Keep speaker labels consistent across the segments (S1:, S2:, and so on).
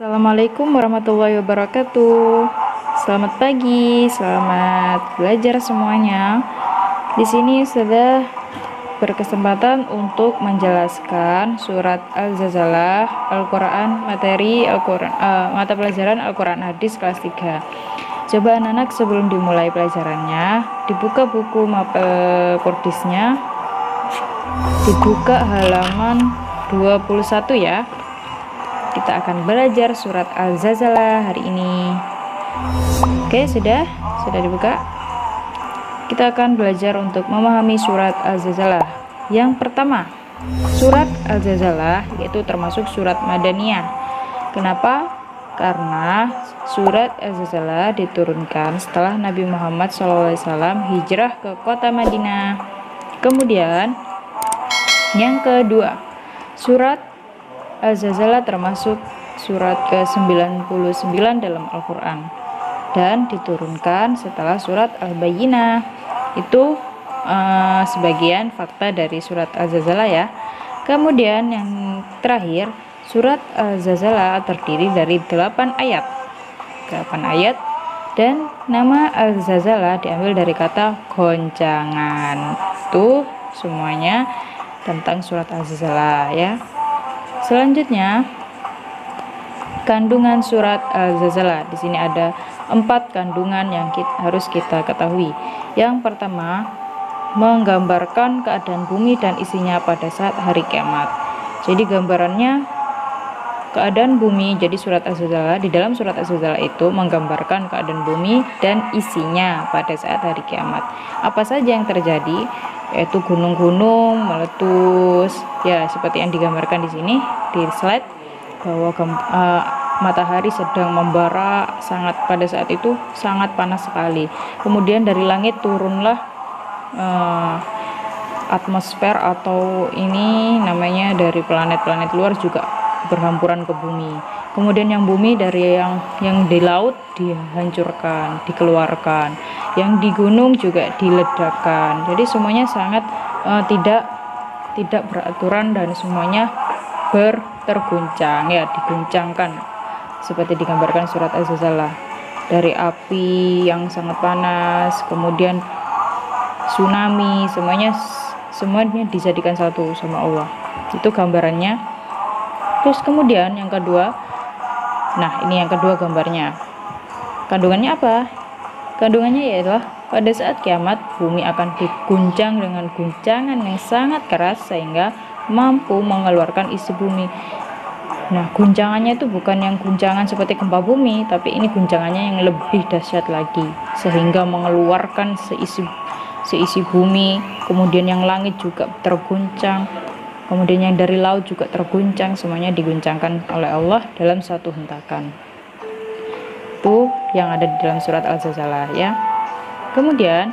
S1: Assalamualaikum warahmatullahi wabarakatuh. Selamat pagi, selamat belajar semuanya. Di sini sudah berkesempatan untuk menjelaskan surat Al-Zalzalah, Al-Quran, materi Al-Quran, mata pelajaran Al-Quran Hadis kelas 3. Coba anak-anak sebelum dimulai pelajarannya, dibuka buku mapel kordisnya, dibuka halaman 21 ya. Kita akan belajar surat Al-Zalzalah hari ini. Oke, sudah dibuka. Kita akan belajar untuk memahami surat Al-Zalzalah. Yang pertama, surat Al-Zalzalah yaitu termasuk surat Madaniyah. Kenapa? Karena surat Al-Zalzalah diturunkan setelah Nabi Muhammad SAW hijrah ke kota Madinah. Kemudian yang kedua, surat Al-Zalzalah termasuk surat ke-99 dalam Al-Quran dan diturunkan setelah surat Al-Bayyinah. Itu sebagian fakta dari surat Al-Zalzalah ya. Kemudian yang terakhir, surat Al-Zalzalah terdiri dari 8 ayat. 8 ayat dan nama Al-Zalzalah diambil dari kata goncangan. Itu semuanya tentang surat Al-Zalzalah ya. Selanjutnya, kandungan surat Al-Zalzalah. Di sini ada 4 kandungan yang harus kita ketahui. Yang pertama, menggambarkan keadaan bumi dan isinya pada saat hari kiamat. Jadi gambarannya keadaan bumi. Jadi surat Al-Zalzalah, di dalam surat Al-Zalzalah itu menggambarkan keadaan bumi dan isinya pada saat hari kiamat. Apa saja yang terjadi? Yaitu gunung-gunung meletus ya, seperti yang digambarkan di sini di slide, bahwa matahari sedang membara sangat, pada saat itu sangat panas sekali. Kemudian dari langit turunlah atmosfer atau ini namanya dari planet-planet luar juga berhampuran ke bumi. Kemudian yang bumi dari yang di laut dihancurkan, dikeluarkan, yang di gunung juga diledakkan. Jadi semuanya sangat tidak beraturan dan semuanya terguncang ya, diguncangkan seperti digambarkan surat Al-Zalzalah. Dari api yang sangat panas, kemudian tsunami, semuanya dijadikan satu sama Allah. Itu gambarannya. Terus kemudian yang kedua, nah ini yang kedua gambarnya. Kandungannya apa? Kandungannya yaitu pada saat kiamat bumi akan diguncang dengan guncangan yang sangat keras sehingga mampu mengeluarkan isi bumi. Nah, guncangannya itu bukan yang guncangan seperti gempa bumi, tapi ini guncangannya yang lebih dahsyat lagi sehingga mengeluarkan seisi bumi. Kemudian yang langit juga terguncang. Kemudian yang dari laut juga terguncang, semuanya diguncangkan oleh Allah dalam satu hentakan. Itu yang ada di dalam surat Al-Zalzalah ya. Kemudian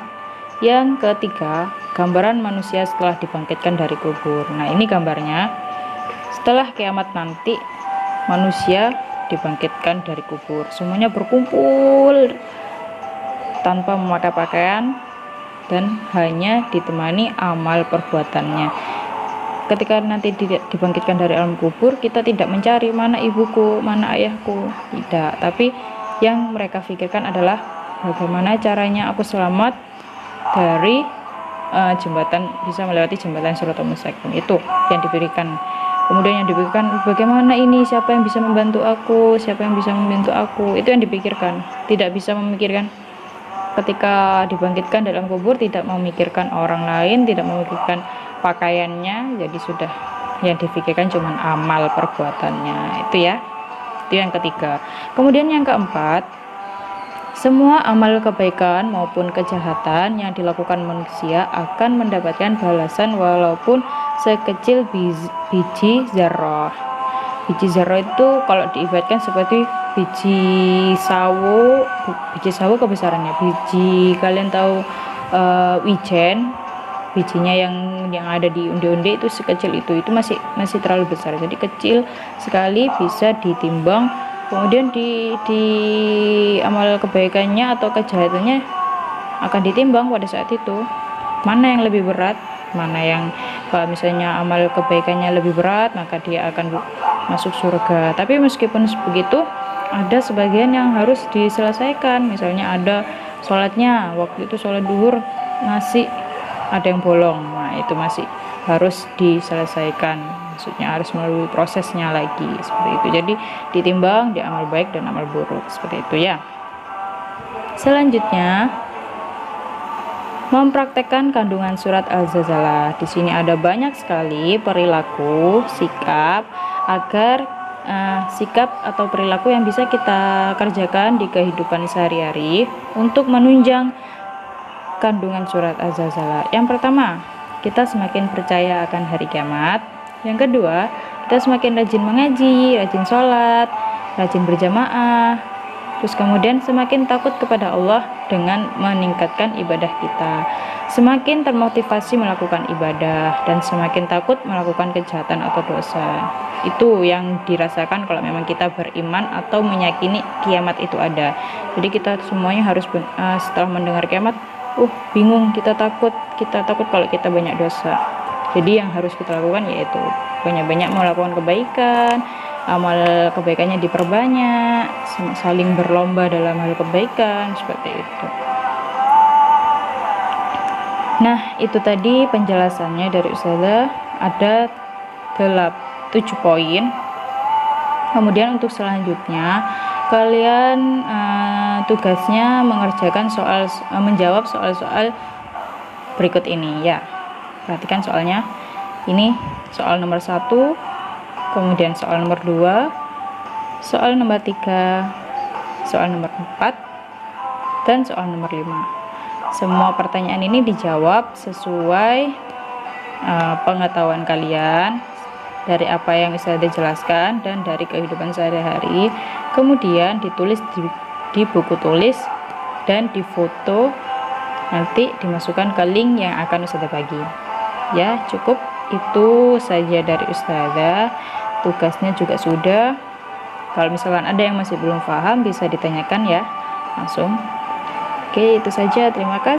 S1: yang ketiga, gambaran manusia setelah dibangkitkan dari kubur. Nah, ini gambarnya setelah kiamat nanti manusia dibangkitkan dari kubur. Semuanya berkumpul tanpa memakai pakaian dan hanya ditemani amal perbuatannya. Ketika nanti dibangkitkan dari alam kubur, kita tidak mencari mana ibuku, mana ayahku, tidak. Tapi yang mereka pikirkan adalah bagaimana caranya aku selamat dari bisa melewati jembatan Shiratal Mustaqim. Itu yang diberikan. Kemudian yang dipikirkan, bagaimana ini, siapa yang bisa membantu aku, siapa yang bisa membantu aku. Itu yang dipikirkan. Tidak bisa memikirkan ketika dibangkitkan dalam kubur, tidak memikirkan orang lain, tidak memikirkan pakaiannya. Jadi sudah yang dipikirkan cuma amal perbuatannya. Itu ya. Itu yang ketiga. Kemudian yang keempat, semua amal kebaikan maupun kejahatan yang dilakukan manusia akan mendapatkan balasan walaupun sekecil biji zarrah. Biji zarrah itu kalau diibaratkan seperti biji sawo kebesarannya. Biji, kalian tahu wijen, bijinya yang ada di onde-onde itu sekecil itu masih terlalu besar. Jadi kecil sekali bisa ditimbang. Kemudian di amal kebaikannya atau kejahatannya akan ditimbang pada saat itu. Mana yang lebih berat, mana yang kalau misalnya amal kebaikannya lebih berat, maka dia akan masuk surga. Tapi meskipun begitu, ada sebagian yang harus diselesaikan. Misalnya ada sholatnya, waktu itu sholat duhur masih ada yang bolong, nah itu masih harus diselesaikan, maksudnya harus melalui prosesnya lagi, seperti itu. Jadi ditimbang di amal baik dan amal buruk, seperti itu ya. Selanjutnya, mempraktekkan kandungan surat Al-Zalzalah. Di sini ada banyak sekali perilaku, sikap agar sikap atau perilaku yang bisa kita kerjakan di kehidupan sehari-hari untuk menunjang kandungan surat Az-Zalzalah. Yang pertama, kita semakin percaya akan hari kiamat. Yang kedua, kita semakin rajin mengaji, rajin sholat, rajin berjamaah. Terus kemudian semakin takut kepada Allah dengan meningkatkan ibadah kita. Semakin termotivasi melakukan ibadah dan semakin takut melakukan kejahatan atau dosa. Itu yang dirasakan kalau memang kita beriman atau meyakini kiamat itu ada. Jadi kita semuanya harus setelah mendengar kiamat, bingung, kita takut kalau kita banyak dosa. Jadi yang harus kita lakukan yaitu banyak-banyak melakukan kebaikan, amal kebaikannya diperbanyak, saling berlomba dalam hal kebaikan, seperti itu. Nah, itu tadi penjelasannya dari Ustazah. Ada 7 poin. Kemudian untuk selanjutnya kalian tugasnya menjawab soal-soal berikut ini ya. Perhatikan soalnya. Ini soal nomor 1, kemudian soal nomor 2, soal nomor 3, soal nomor 4, dan soal nomor 5. Semua pertanyaan ini dijawab sesuai pengetahuan kalian dari apa yang Ustazah jelaskan dan dari kehidupan sehari-hari. Kemudian ditulis di buku tulis dan difoto, nanti dimasukkan ke link yang akan Ustazah bagi. Ya, cukup itu saja dari Ustazah. Tugasnya juga sudah. Kalau misalkan ada yang masih belum paham bisa ditanyakan ya langsung. Oke, itu saja. Terima kasih.